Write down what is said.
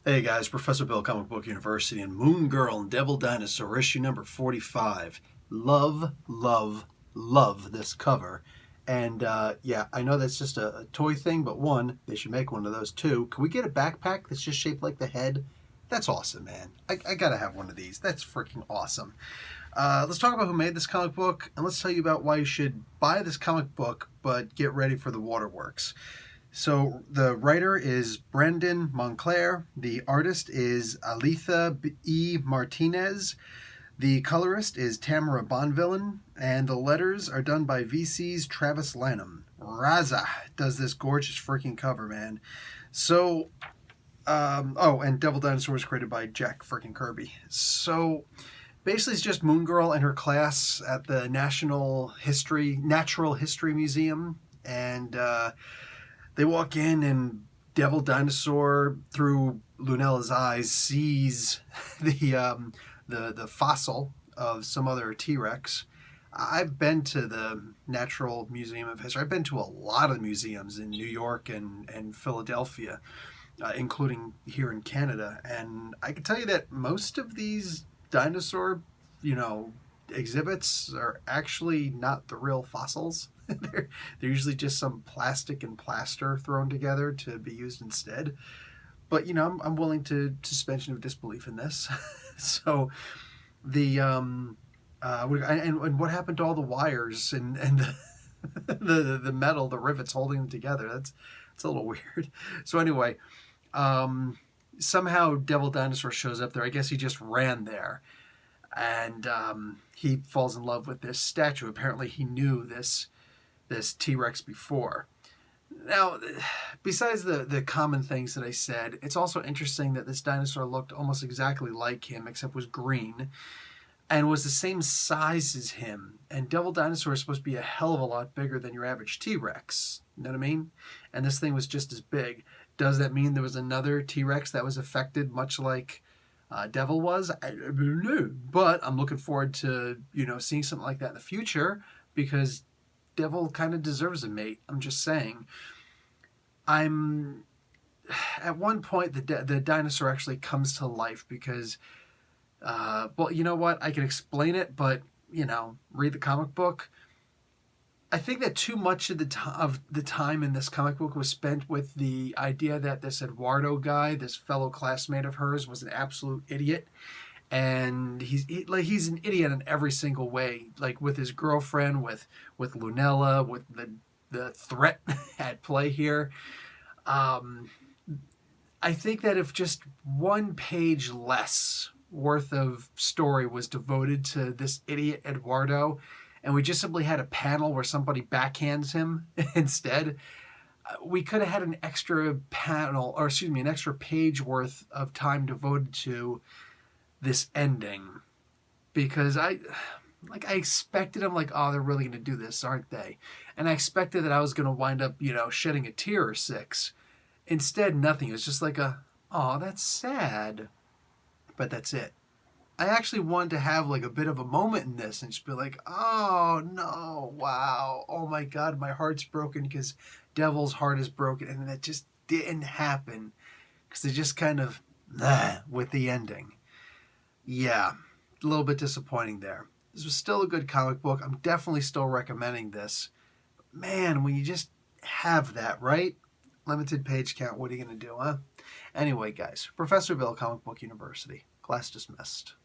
Hey guys, Professor Bill, Comic Book University, and Moon Girl and Devil Dinosaur, issue number 45. Love, love, love this cover. And yeah, I know that's just a toy thing, but one, they should make one of those. Two, can we get a backpack that's just shaped like the head? That's awesome, man. I gotta have one of these. That's freaking awesome. Let's talk about who made this comic book, and let's tell you about why you should buy this comic book, but get ready for the waterworks. So the writer is Brendan Monclair. The artist is Aletha E. Martinez. The colorist is Tamara Bonvillain. And the letters are done by VC's Travis Lanham. Raza does this gorgeous freaking cover, man. So, and Devil Dinosaur was created by Jack freaking Kirby. So, basically it's just Moon Girl and her class at the Natural History Museum. And, they walk in and Devil Dinosaur, through Lunella's eyes, sees the fossil of some other T-Rex. I've been to the Natural Museum of History. I've been to a lot of museums in New York and Philadelphia, including here in Canada. And I can tell you that most of these dinosaur, exhibits are actually not the real fossils. They're usually just some plastic and plaster thrown together to be used instead. But I'm willing to suspension of disbelief in this. So and what happened to all the wires and the metal, the rivets holding them together? That's a little weird. So anyway, somehow Devil Dinosaur shows up there. I guess he just ran there. And he falls in love with this statue. Apparently he knew this T-Rex before. Now, besides the common things that I said, it's also interesting that this dinosaur looked almost exactly like him, except was green, and was the same size as him. And Devil Dinosaur is supposed to be a hell of a lot bigger than your average T-Rex. You know what I mean? And this thing was just as big. Does that mean there was another T-Rex that was affected much like Devil was? I don't know. But I'm looking forward to, seeing something like that in the future, because Devil kind of deserves a mate. I'm just saying. At one point, the dinosaur actually comes to life because, well, you know what? I can explain it, but, read the comic book. I think that too much of the time in this comic book was spent with the idea that this Eduardo guy, this fellow classmate of hers, was an absolute idiot. And he's an idiot in every single way, like with his girlfriend, with Lunella, with the threat at play here. I think that if just one page less worth of story was devoted to this idiot Eduardo, and we just simply had a panel where somebody backhands him instead, we could have had an extra an extra page worth of time devoted to this ending, because I expected, I'm like, oh, they're really going to do this, aren't they? And I expected that I was going to wind up, shedding a tear or six. Instead, nothing. It was just like oh, that's sad. But that's it. I actually wanted to have like a bit of a moment in this and just be like, oh no, wow, oh my God, my heart's broken because Devil's heart is broken. And that just didn't happen because they just kind of with the ending. Yeah, a little bit disappointing there. This was still a good comic book. I'm definitely still recommending this. Man, when you just have that, right? Limited page count, what are you going to do, huh? Anyway, guys, Professor Bill, Comic Book University. Class dismissed.